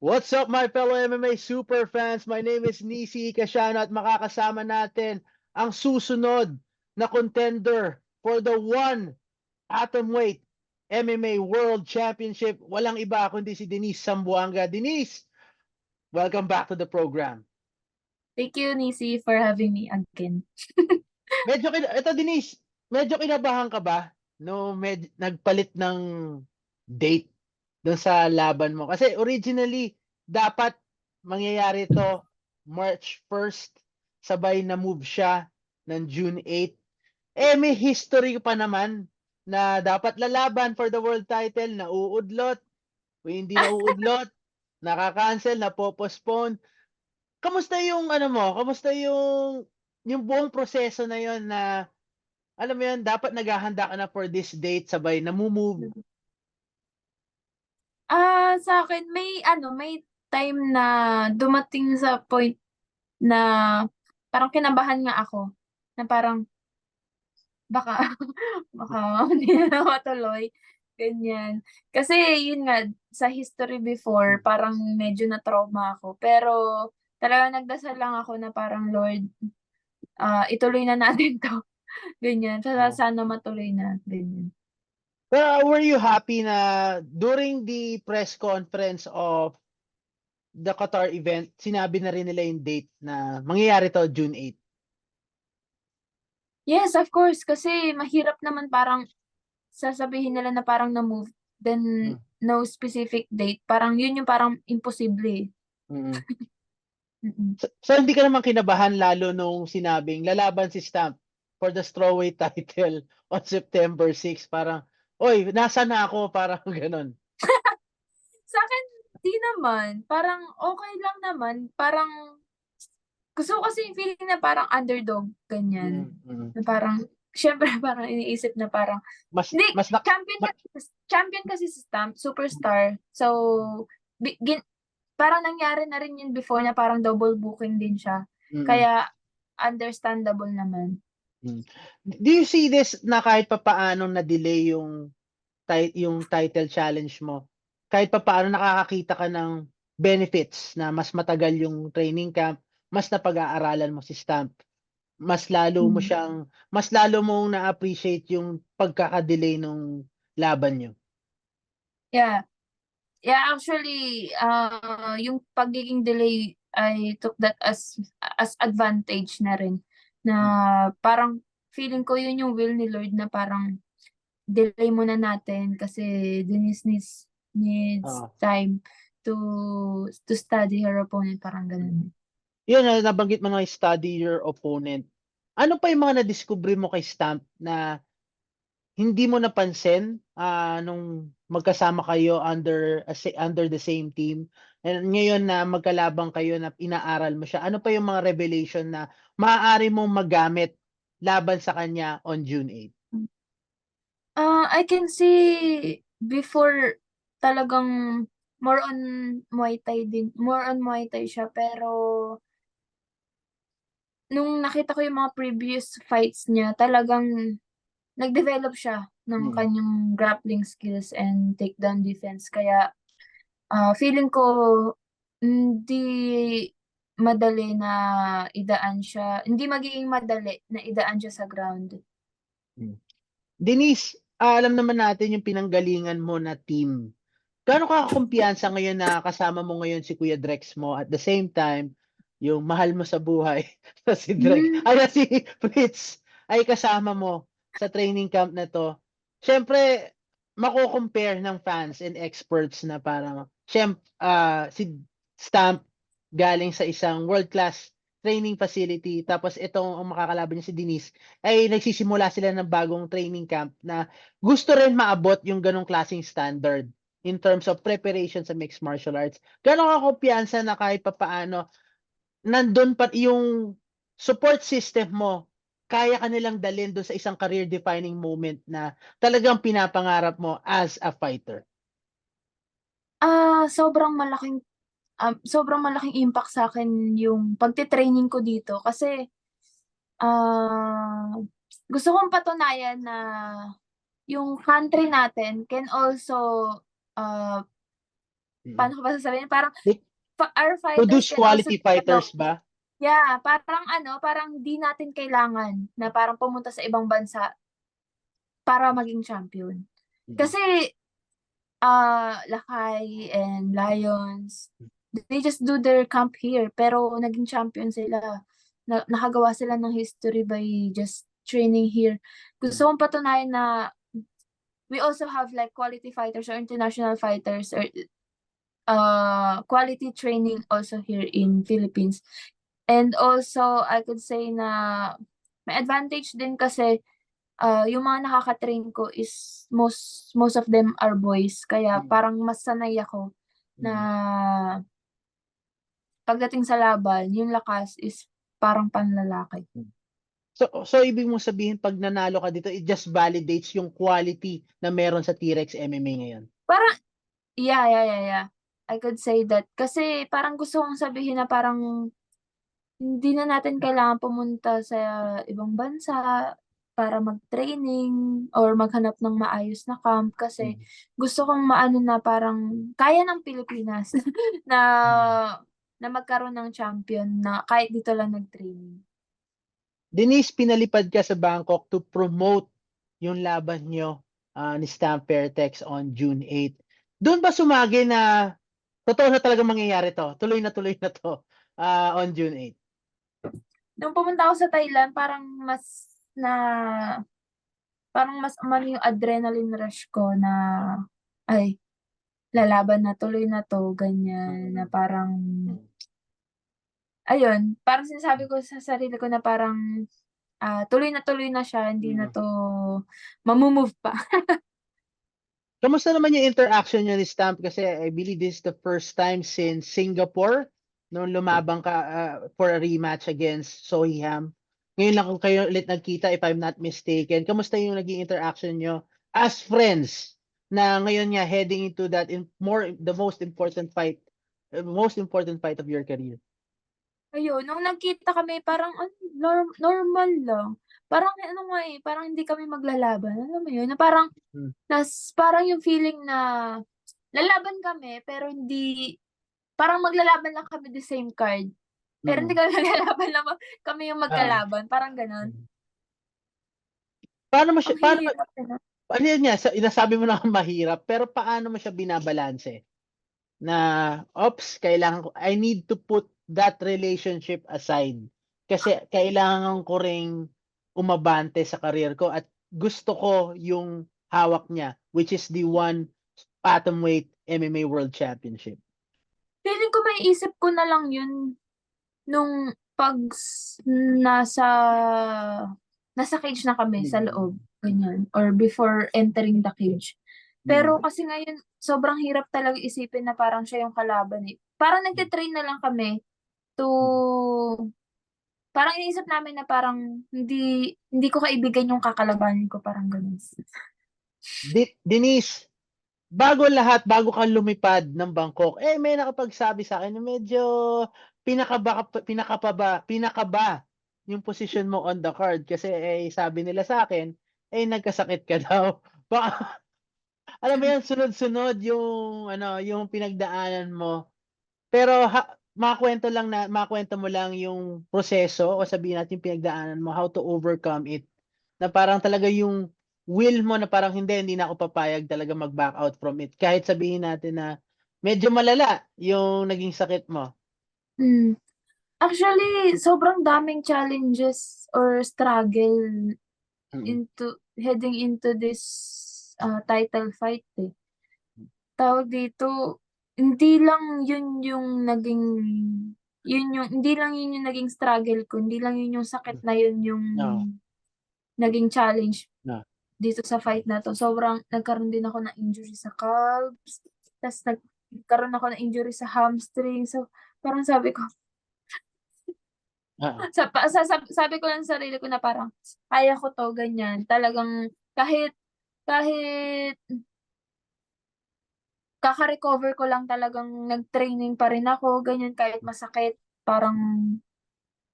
What's up, my fellow MMA super fans? My name is Nisi Kasiano at makakasama natin ang susunod na contender for the one atomweight MMA World Championship. Walang iba kundi si Denise Sambuanga. Denise, welcome back to the program. Thank you, Nisi, for having me again. Ito Denise, medyo kinabahan ka ba no nagpalit ng date doon sa laban mo? Kasi originally dapat mangyayari to March 1st, sabay na move siya ng June 8. May history pa naman na dapat lalaban for the world title, na uudlot, hindi na uudlot, nakaka-cancel, na-postpone. Kamusta yung ano mo? Kamusta yung buong proseso na yon na alam mo yun, dapat naghahanda ka na for this date, sabay namu-move. Sa akin may time na dumating sa point na parang kinabahan nga ako, na parang baka baka hindi na matuloy, ganyan. Kasi yun nga, sa history before parang medyo na-trauma ako. Pero talagang nagdasal lang ako na parang, "Lord, ituloy na natin 'to." Ganyan. Oh. Sana matuloy na, ganyan. Pero were you happy na during the press conference of the Qatar event, sinabi na rin nila yung date na mangyayari to June 8? Yes, of course, kasi mahirap naman parang sasabihin nila na parang na-move, then Mm. no specific date, parang yun yung parang imposible, eh. Mm. Mm. So hindi ka naman kinabahan lalo nung sinabing lalaban si Stamp for the strawweight title on September 6? Parang, oy, nasa na ako? Parang ganun. Sa'kin di naman, parang okey lang naman, parang gusto ko kasi yung feeling na parang underdog, ganyan. Mm, mm. Na parang siyempre parang iniisip na parang Mas hindi, mas nak ma champion kasi si Stamp, superstar. So, bi gin parang nangyari na rin yun before na parang double booking din siya, mm. kaya understandable naman. Hmm. Do you see this na kahit papaano na-delay yung title challenge mo, kahit papaano nakakakita ka ng benefits na mas matagal yung training camp, mas napag-aaralan mo si Stamp, Hmm. mas lalo mong na-appreciate yung pagkaka-delay nung laban niyo? Yeah. Yeah, actually, yung pagiging delay, I took that as advantage na rin, na Hmm, parang feeling ko yun yung will ni Lord na parang delay muna natin kasi Denise needs oo. time to study her opponent, parang Hmm. gano'n. Yun, nabanggit mo nga study your opponent. Ano pa yung mga nadiskubre mo kay Stamp na hindi mo napansin, nung magkasama kayo under the same team, and ngayon na magkalabang kayo na inaaral mo siya, ano pa yung mga revelation na maaari mong magamit laban sa kanya on June 8? I can see before talagang more on Muay Thai siya, pero nung nakita ko yung mga previous fights niya, talagang nag-develop siya ng Mm, kanyang grappling skills and takedown defense, kaya, feeling ko hindi hindi magiging madali na idaan siya sa ground. hmm. Denise, alam naman natin yung pinanggalingan mo na team. Gaano ka kumpiyansa ngayon na kasama mo ngayon si Kuya Drex mo, at the same time, yung mahal mo sa buhay na si Drex Hmm. ay na si Fritz ay kasama mo sa training camp na 'to. Siyempre mako-compare ng fans and experts na parang si Stamp galing sa isang world-class training facility, tapos itong ang makakalaban niya si Denise ay nagsisimula sila ng bagong training camp na gusto rin maabot yung gano'ng klaseng standard in terms of preparation sa mixed martial arts. Gaano ka kumpiyansa na kahit papaano nandun pa yung support system mo, kaya ka nilang dalhin dun sa isang career defining moment na talagang pinapangarap mo as a fighter? Ah, sobrang malaking impact sa'kin yung pagte-training ko dito kasi, ah, gusto kong patunayan na yung country natin can also, ah, paano ko ba sasabihin, parang Like, our fighters produce can also quality be ano, fighters ba? yeah, parang ano, parang di natin kailangan na parang pumunta sa ibang bansa para maging champion. Mm. Kasi Lakay and Lions, they just do their camp here pero naging champion sila. Nakagawa sila ng history by just training here. Gusto kong patunayan na we also have like quality fighters or international fighters or quality training also here in Philippines. And also, I could say na may advantage din kasi yung mga nakaka-train ko is most of them are boys. Kaya Mm. parang mas sanay ako na Mm. pagdating sa laban, yung lakas is parang panlalaki. So ibig mong sabihin 'pag nanalo ka dito, it just validates yung quality na meron sa T-Rex MMA ngayon? Parang, yeah. I could say that. Kasi parang gusto kong sabihin na parang hindi na natin kailangan pumunta sa ibang bansa para mag-training or maghanap ng maayos na camp kasi Mm. gusto kong maano na parang kaya ng Pilipinas na Mm. na magkaroon ng champion na kahit dito lang nag-training. Denise, pinalipad ka sa Bangkok to promote yung laban niyo, ni Stamp Fairtex on June 8. Do'n ba sumagi na totoo na talagang mangyayari 'to, tuloy na 'to, on June 8? Nung pumunta ako sa Thailand na parang mas umano yung adrenaline rush ko na, ay, lalaban na, tuloy na 'to, ganyan. Na Mm. parang Mm. ayun, parang sinasabi ko sa sarili ko na parang, tuloy na siya, hindi na Mm. 'to mamu-move pa. Kamusta naman yung interaction niyo ni Stamp kasi I believe this is the first time since Singapore nung lumabang ka, for a rematch against Sohee Ham. Ngayon lang kayo ulit nagkita if I'm not mistaken. Kamusta yung naging interaction niyo as friends na ngayon nga heading into that the most important fight of your career? Ayun, nung nagkita kami parang ano, normal lang. Parang ano nga, parang hindi kami maglalaban, alam mo yun? Na parang Hmm. parang yung feeling na lalaban kami pero hindi parang maglalaban lang kami the same card, pero hindi Mm. kami maglalaban na kami yung Oo. magkalaban, parang gano'n. Mm. Paano mo Ang siya paano hirap, eh, 'no? ano yun nga, nasabi mo na mahirap, pero paano mo siya binabalanse? Na, "Oops, kailangan ko I need to put that relationship aside. Kasi kailangan ko ring umabante sa career ko at gusto ko yung hawak niya, which is the one atomweight MMA World Championship." Feeling ko maiisip ko na lang yun nung 'pag nasa nasa cage na kami sa loob, Mm. ganyan, or before entering the cage. Pero Mm. kasi ngayon sobrang hirap talaga isipin na parang siya yung kalaban, eh. Parang nagte-train na lang kami to parang iniisip namin na parang hindi ko kaibigan yung kakalabanin ko, parang gano'n. Denise, bago ka lumipad ng Bangkok, may nakapagsabi sa'kin na medyo pinakaba yung posisyon mo on the card kasi, sabi nila sa'kin, nagkasakit ka daw. Baka alam mo yun, sunod-sunod yung ano, yung pinagdaanan mo. Pero makuwento mo lang yung proseso o sabihin natin yung pinagdaanan mo, how to overcome it, na parang talaga yung will mo na parang, hindi na ako papayag talaga mag-back out from it." Kahit sabihin natin na medyo malala yung naging sakit mo. Hmm. Actually, sobrang daming challenges or struggle Mm. heading into this, title fight, eh. Tawag dito, hindi lang yun yung naging hindi lang yun yung naging struggle ko, hindi lang yun yung sakit na yun yung Oo. naging challenge Na dito sa fight na 'to. Sobrang nagkaroon din ako ng injury sa calves, ta's nagkaroon ako ng injury sa hamstring. So, parang sabi ko oo. sabi ko lang sa sarili ko na parang, "Kaya ko 'to," ganyan. Talagang kahit kahit kaka-recover ko lang talagang nag-training pa rin ako, ganyan, kahit masakit. Parang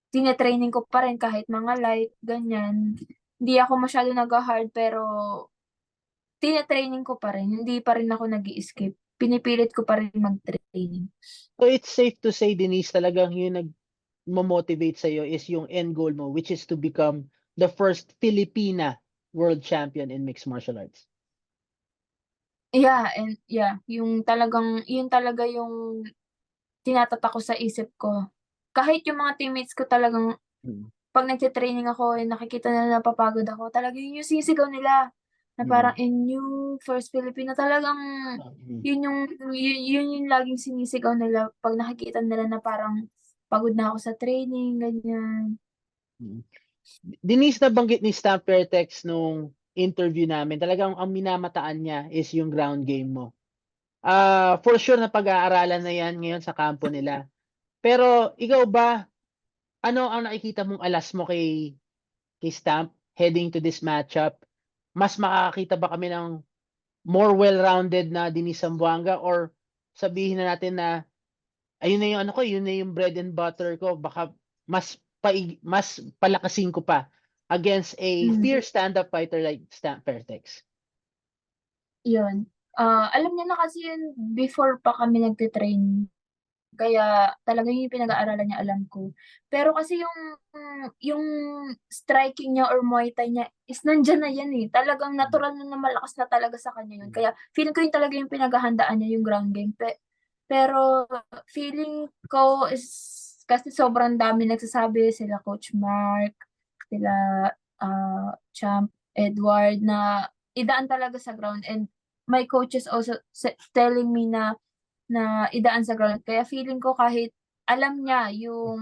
tine-training ko pa rin kahit mga light, ganyan. Hindi ako masyado nagha-hard pero tine-training ko pa rin, hindi pa rin ako nag-i-skip. pinipilit ko pa rin mag-training. So it's safe to say, Denise, talagang yung nag-motivate sa'yo is yung end goal mo, which is to become the first Filipina world champion in mixed martial arts. Yeah, and yeah, yun talaga yung tinatatak ko sa isip ko. Kahit yung mga teammates ko talagang Mm. pag nagte-training ako, nakikita nila napapagod ako, talagang yun yung sinisigaw nila na Mm. parang, "And you, first Filipino," talagang Mm. yun yung laging sinisigaw nila pag nakikita nila na parang pagod na ako sa training, ganyan. Mm. Denise, nabanggit ni Stamp Fairtex nung interview namin, talagang ang minamataan niya is yung ground game mo. For sure na pag-aaralan na yan ngayon sa kampo nila. Pero ikaw ba, ano ang nakikita mong alas mo kay Stamp heading to this matchup? Mas makakakita ba kami ng more well-rounded na Denise Zamboanga, or sabihin na natin na ayun na yung ano ko, yun na yung bread and butter ko, baka mas palakasin ko pa against a fierce stand-up fighter like Stamp Fairtex? Yun. Alam niya na kasi yun before pa kami nagte-training. Kaya talaga yun yung pinag-aaralan niya, alam ko. Pero kasi yung striking niya or Muay Thai niya is nandiyan na yan, eh. Talagang natural na malakas na talaga sa kanya yun. Kaya feeling ko yun talaga yung pinaghahandaan niya, yung ground game. Pero feeling ko is kasi sobrang dami nagsasabi, sila Coach Mark, sila Champ Edward, na idaan talaga sa ground, and my coaches also telling me na idaan sa ground. Kaya feeling ko kahit alam niya yung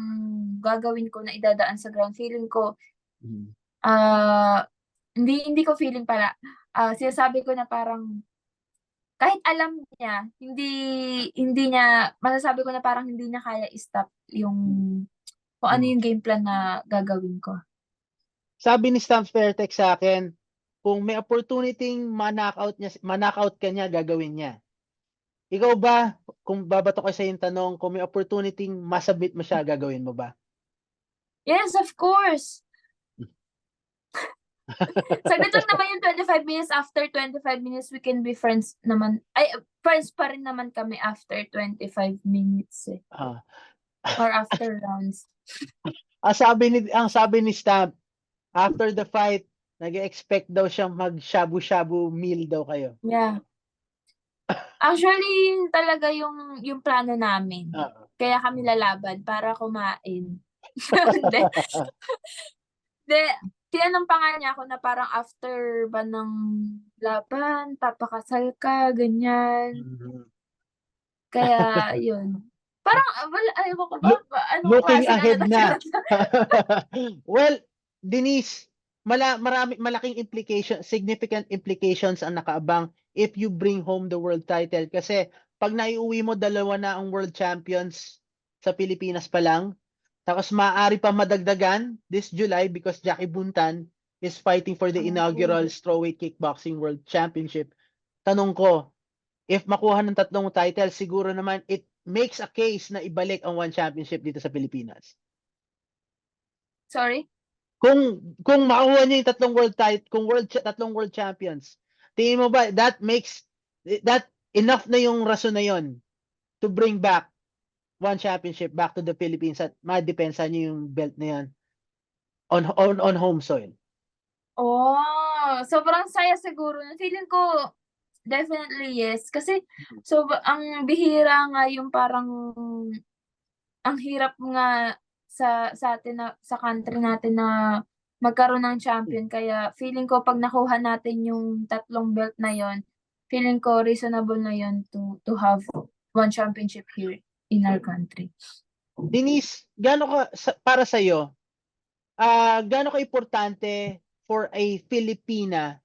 gagawin ko na idadaan sa ground, feeling ko, Mm. hindi ko feeling pala, sinasabi ko na parang kahit alam niya, hindi niya, masasabi ko na parang hindi niya kaya i-stop yung kung ano yung game plan na gagawin ko. Sabi ni Stamp Fairtex sa akin, kung may opportunity ma-knockout ka niya, gagawin niya. Ikaw ba, kung babato ko sa yung tanong, kung may opportunity masabit mo siya, gagawin mo ba? Yes, of course. Saglit lang naman yung 25 minutes. After 25 minutes, we can be friends naman. Ay, friends pa rin naman kami after 25 minutes, eh. Ah. Or after rounds. Ang sabi ni Stamp, after the fight, nag-expect daw siyang mag-shabu-shabu meal daw kayo. Yeah. Actually, yun talaga yung plano namin. Oo. Kaya kami lalaban para kumain. Hindi. Hindi. Tinanong pa nga niya ako na parang after ba ng laban, papakasal ka, ganyan. Mhm. Kaya yun. Parang wala, ayaw ko ba, anong Looking klaseng ahead na na. charot. Well, Denise, malaking significant implications ang nakaabang if you bring home the world title. Kasi pag naiuwi mo, dalawa na ang world champions sa Pilipinas pa lang. Tapos maaari pa madagdagan this July because Jackie Buntan is fighting for the inaugural strawweight kickboxing world championship. Tanong ko, if makuha ng tatlong title, siguro naman it makes a case na ibalik ang one championship dito sa Pilipinas. Sorry? Kung makuha niya yung tatlong world title, tatlong world champions, tingin mo ba that enough na yung rason na yon to bring back one championship back to the Philippines at madepensa niyo yung belt na yan on home soil? Oh, sobrang saya siguro. Feeling ko definitely yes. Kasi ang bihira nga yung parang ang hirap nga sa atin na sa country natin na magkaroon ng champion. Kaya feeling ko pag nakuha natin yung tatlong belt na yon, feeling ko reasonable na yon to have one championship here in our country. Denise, para sa iyo, gaano ka importante for a Filipina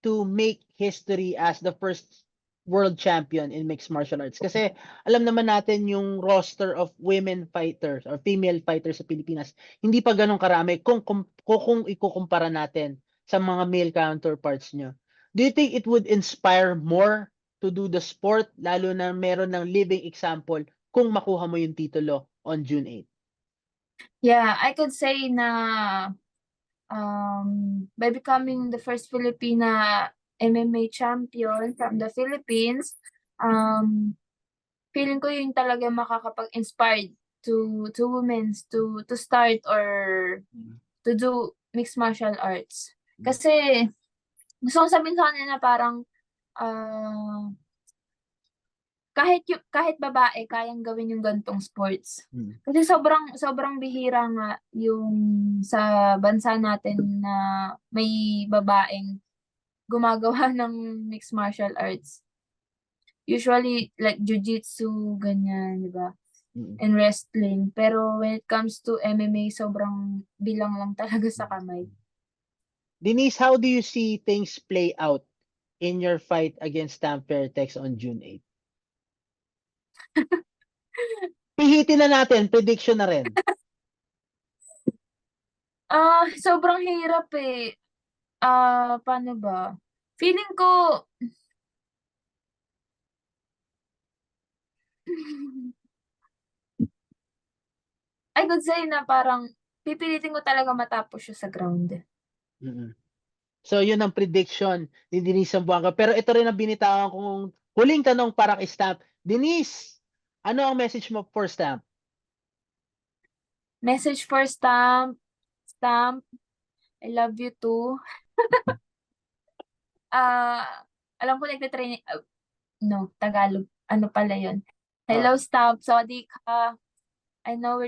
to make history as the first world champion in mixed martial arts? Kasi alam naman natin yung roster of women fighters or female fighters sa Pilipinas, hindi pa ganun karami kung ikukumpara natin sa mga male counterparts nyo. Do you think it would inspire more to do the sport, lalo na meron ng living example kung makuha mo yung titulo on June 8? Yeah, I could say na by becoming the first Filipina MMA champion from the Philippines, Feeling ko yun talaga makakapag-inspired to women to start or to do mixed martial arts. Kasi gusto kong sabihin sa kanila na parang kahit babae kayang gawin yung ganitong sports. Kasi sobrang bihira nga yung sa bansa natin na may babaeng gumagawa ng mixed martial arts. Usually like jiu-jitsu, ganyan, di ba? And wrestling. Pero when it comes to MMA, sobrang bilang lang talaga sa kamay. Denise, how do you see things play out in your fight against Stamp Fairtex on June 8? Pihitin na natin, prediction na rin. Sobrang hirap eh. Paano ba? Feeling ko I could say na parang pipilitin ko talaga matapos siya sa ground. So, yun ang prediction ni Denise Zamboanga. Pero ito rin ang binitawan kong huling tanong para kay Stamp. Denise, ano ang message mo for Stamp? Message for Stamp. Stamp, I love you too. Alam ko nagte-training, no, Tagalog. Ano pala yun? Hello, Stamp. Sawadee ka. I know we're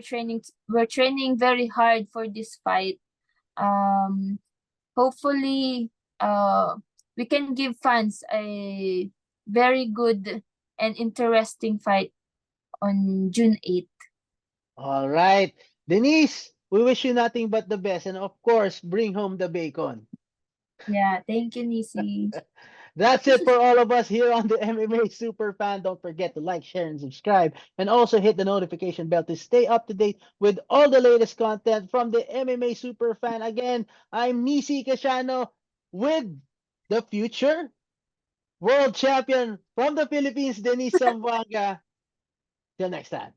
training very hard for this fight. Hopefully, we can give fans a very good and interesting fight on June 8th. All right. Denise, we wish you nothing but the best. And of course, bring home the bacon. Yeah, thank you, Nisi. That's it for all of us here on the MMA Superfan. Don't forget to like, share, and subscribe. And also hit the notification bell to stay up to date with all the latest content from the MMA Superfan. Again, I'm Nisi Casiano with the future world champion from the Philippines, Denise Zamboanga. Till next time.